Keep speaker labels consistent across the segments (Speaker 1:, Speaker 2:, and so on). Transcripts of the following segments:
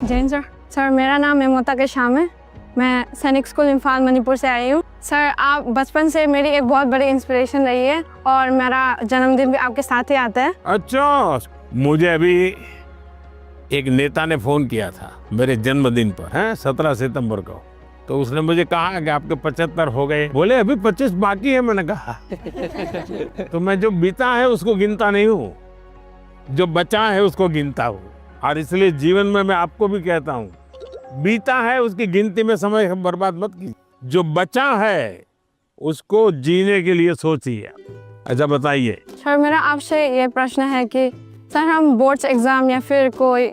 Speaker 1: Jain sir. Sir मेरा नाम मेमोता शाम है। मैं सैनिक स्कूल इम्फाल मणिपुर से आई हूँ। सर आप बचपन से मेरी एक बहुत बड़ी इंस्पिरेशन रही है और मेरा जन्मदिन भी आपके साथ ही आता है।
Speaker 2: अच्छा, मुझे अभी एक नेता ने फोन किया था मेरे जन्मदिन पर, है 17 सितंबर को। तो उसने मुझे कहा कि आपके 75 हो गए। बोले अभी 25 बाकी है। मैंने कहा तो मैं जो बीता है उसको गिनता नहीं हूँ, जो बचा है उसको गिनता हूँ। और इसलिए जीवन में मैं आपको भी कहता हूँ, बीता है उसकी गिनती में समय बर्बाद मत कीजिए, जो बचा है उसको जीने के लिए सोचिए। अच्छा बताइए।
Speaker 1: सर मेरा आपसे ये प्रश्न है कि सर हम बोर्ड्स एग्ज़ाम या फिर कोई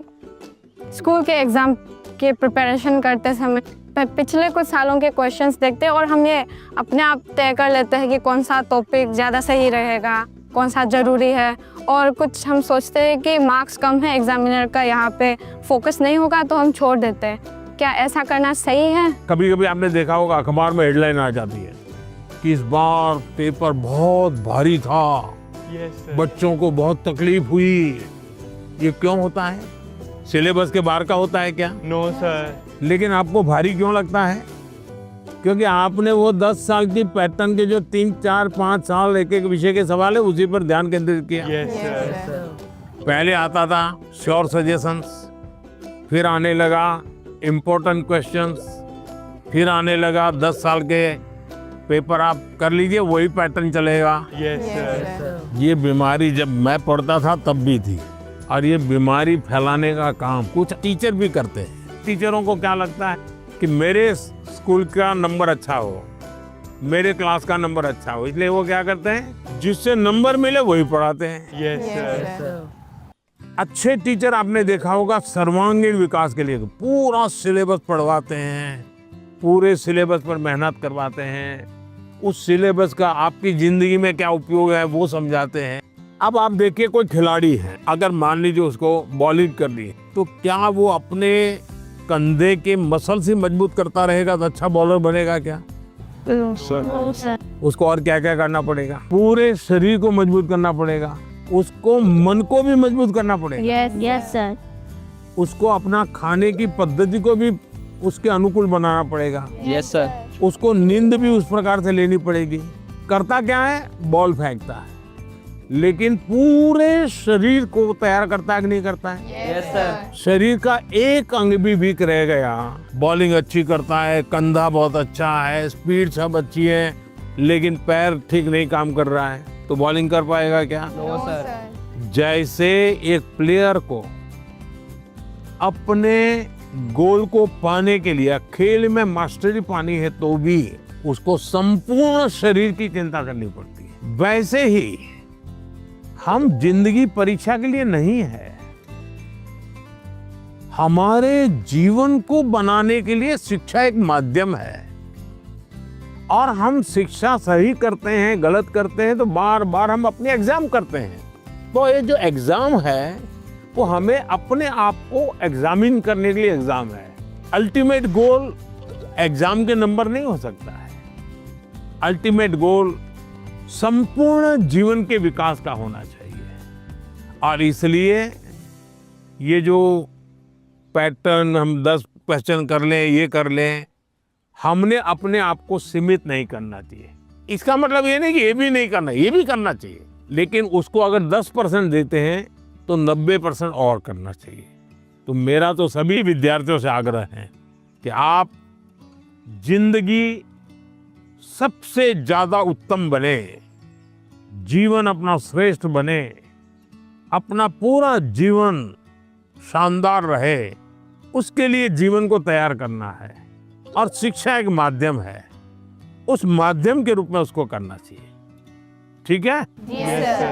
Speaker 1: स्कूल के एग्ज़ाम के प्रिपरेशन करते समय पिछले कुछ सालों के क्वेश्चंस देखते हैं और हम ये अपने आप तय कर लेते हैं कि कौन सा टॉपिक ज़्यादा सही रहेगा, कौन सा ज़रूरी है। और कुछ हम सोचते हैं कि मार्क्स कम है, एग्जामिनर का यहाँ पे फोकस नहीं होगा तो हम छोड़ देते हैं। क्या ऐसा करना सही है?
Speaker 2: कभी कभी आपने देखा होगा अखबार में हेडलाइन आ जाती है कि इस बार पेपर बहुत भारी था, बच्चों को बहुत तकलीफ हुई। ये क्यों होता है? सिलेबस के बाहर का होता है क्या?
Speaker 3: No sir.
Speaker 2: लेकिन आपको भारी क्यों लगता है? क्योंकि आपने वो 10 साल की पैटर्न के जो 3, 4, 5 साल एक एक विषय के सवाल है उसी पर ध्यान केंद्रित किया। पहले आता था श्योर सजेशंस, फिर आने लगा इम्पोर्टेंट क्वेश्चंस, फिर आने लगा 10 साल के पेपर आप कर लीजिए, वही पैटर्न चलेगा। ये बीमारी जब मैं पढ़ता था तब भी थी, और ये बीमारी फैलाने का काम कुछ टीचर भी करते हैं। टीचरों को क्या लगता है कि मेरे स्कूल का नंबर अच्छा हो, मेरे क्लास का नंबर अच्छा हो, इसलिए वो क्या करते हैं, जिससे नंबर मिले वही पढ़ाते हैं। अच्छे टीचर आपने देखा होगा सर्वांगीण विकास के लिए पूरा सिलेबस पढ़वाते हैं, पूरे सिलेबस पर मेहनत करवाते हैं, उस सिलेबस का आपकी जिंदगी में क्या उपयोग है वो समझाते हैं। अब आप देखिए कोई खिलाड़ी है, अगर मान लीजिए उसको बॉलिंग करनी है तो क्या वो अपने कंधे के मसल से मजबूत करता रहेगा तो अच्छा बॉलर बनेगा क्या? उसको और क्या क्या करना पड़ेगा? पूरे शरीर को मजबूत करना पड़ेगा, उसको मन को भी मजबूत करना पड़ेगा।
Speaker 4: Yes sir.
Speaker 2: उसको अपना खाने की पद्धति को भी उसके अनुकूल बनाना पड़ेगा।
Speaker 3: Yes sir.
Speaker 2: उसको नींद भी उस प्रकार से लेनी पड़ेगी। करता क्या है? बॉल फेंकता है, लेकिन पूरे शरीर को तैयार करता है कि नहीं करता है?
Speaker 3: Yes sir.
Speaker 2: शरीर का एक अंग भी वीक रह गया, बॉलिंग अच्छी करता है, कंधा बहुत अच्छा है, स्पीड सब अच्छी है, लेकिन पैर ठीक नहीं काम कर रहा है तो बॉलिंग कर पाएगा क्या?
Speaker 3: No sir.
Speaker 2: जैसे एक प्लेयर को अपने गोल को पाने के लिए खेल में मास्टरी पानी है तो भी उसको संपूर्ण शरीर की चिंता करनी पड़ती है। वैसे ही हम जिंदगी परीक्षा के लिए नहीं है, हमारे जीवन को बनाने के लिए शिक्षा एक माध्यम है। और हम शिक्षा सही करते हैं, गलत करते हैं तो बार बार हम अपने एग्जाम करते हैं। तो ये जो एग्जाम है वो हमें अपने आप को एग्जामिन करने के लिए एग्जाम है। अल्टीमेट गोल एग्जाम के नंबर नहीं हो सकता है। अल्टीमेट गोल संपूर्ण जीवन के विकास का होना चाहिए। और इसलिए ये जो पैटर्न हम 10 क्वेश्चन कर लें, ये कर लें, हमने अपने आप को सीमित नहीं करना चाहिए। इसका मतलब ये नहीं कि ये भी नहीं करना, ये भी करना चाहिए, लेकिन उसको अगर 10% देते हैं तो 90% और करना चाहिए। तो मेरा तो सभी विद्यार्थियों से आग्रह है कि आप जिंदगी सबसे ज्यादा उत्तम बने, जीवन अपना श्रेष्ठ बने, अपना पूरा जीवन शानदार रहे, उसके लिए जीवन को तैयार करना है। और शिक्षा एक माध्यम है, उस माध्यम के रूप में उसको करना चाहिए। ठीक है?
Speaker 3: Yes sir.